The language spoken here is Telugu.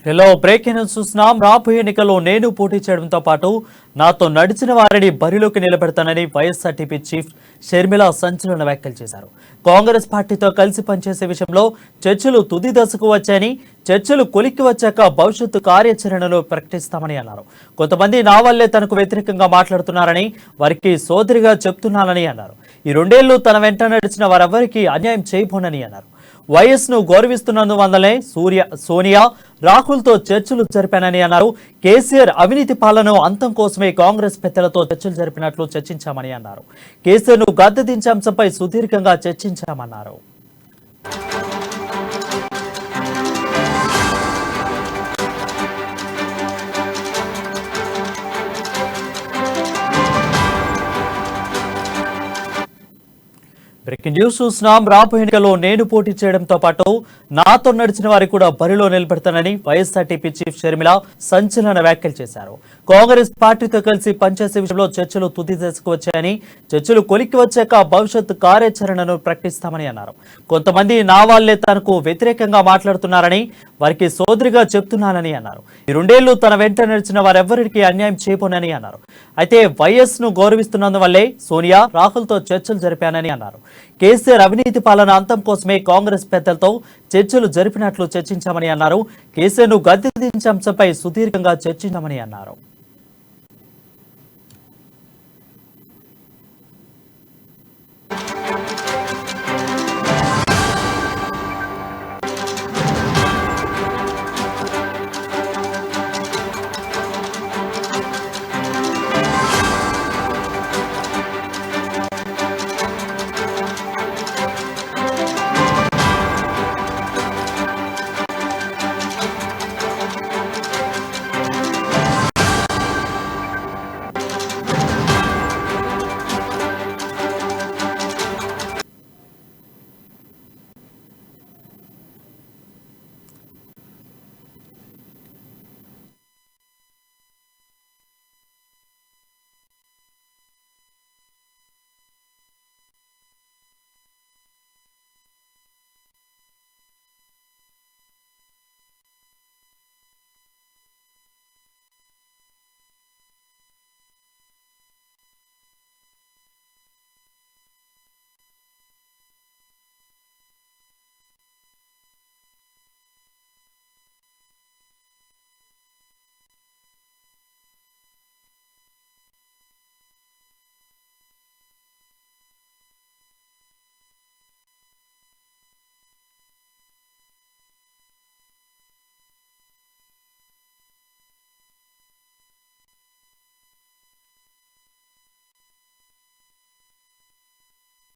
హలో బ్రేకింగ్ న్యూస్ చూస్తున్నాం. రాబోయే ఎన్నికల్లో నేను పోటీ చేయడంతో పాటు నాతో నడిచిన వారిని బరిలోకి నిలబెడతానని వైఎస్ఆర్టీపీ చీఫ్ షర్మిల సంచలన వ్యాఖ్యలు చేశారు. కాంగ్రెస్ పార్టీతో కలిసి పనిచేసే విషయంలో చర్చలు తుది దశకు వచ్చాయని, చర్చలు కొలిక్కి వచ్చాక భవిష్యత్తు కార్యాచరణను ప్రకటిస్తామని అన్నారు. కొంతమంది నా వల్లే తనకు వ్యతిరేకంగా మాట్లాడుతున్నారని, వారికి సోదరిగా చెప్తున్నానని అన్నారు. ఈ 2 ఏళ్లు తన వెంట నడిచిన వారెవ్వరికీ అన్యాయం చేయబోనని అన్నారు. వైఎస్ను గౌరవిస్తున్నందువల్లనే సోనియా రాహుల్తో చర్చలు జరిపానని అన్నారు. కేసీఆర్ అవినీతి పాలన అంతం కోసమే కాంగ్రెస్ పెద్దలతో చర్చలు జరిపినట్లు చర్చించామని అన్నారు. కేసీఆర్ను గద్దె దించే అంశంపై సుదీర్ఘంగా చర్చించామన్నారు. బ్రేకింగ్ న్యూస్ చూస్తున్నాం. రాబోయే ఎన్నికల్లో నేను పోటీ చేయడంతో పాటు నాతో నడిచిన వారికి కూడా బరిలో నిలబెడతానని వైఎస్ఆర్టీపీ చీఫ్ షర్మిల సంచలన వ్యాఖ్యలు చేశారు. కాంగ్రెస్ పార్టీతో కలిసి పనిచేసే విషయంలో చర్చలు తుది దశకు వచ్చాయని, చర్చలు కొలిక్కి వచ్చాక భవిష్యత్తు కార్యాచరణను ప్రకటిస్తామని అన్నారు. కొంతమంది నా వాళ్లే తనకు వ్యతిరేకంగా మాట్లాడుతున్నారని, వారికి సోదరిగా చెప్తున్నానని అన్నారు. ఈ 2 ఏళ్లు తన వెంట నడిచిన వారెవ్వరికి అన్యాయం చేయబోనని అన్నారు. అయితే వైఎస్ను గౌరవిస్తున్నందువల్లే సోనియా రాహుల్తో చర్చలు జరిపానని అన్నారు. కేసీఆర్ అవినీతి పాలన అంతం కోసమే కాంగ్రెస్ పెద్దలతో చర్చలు జరిపినట్లు చర్చించామని అన్నారు. కేసీఆర్ను గద్దె దించే అంశంపై సుదీర్ఘంగా చర్చించామని అన్నారు.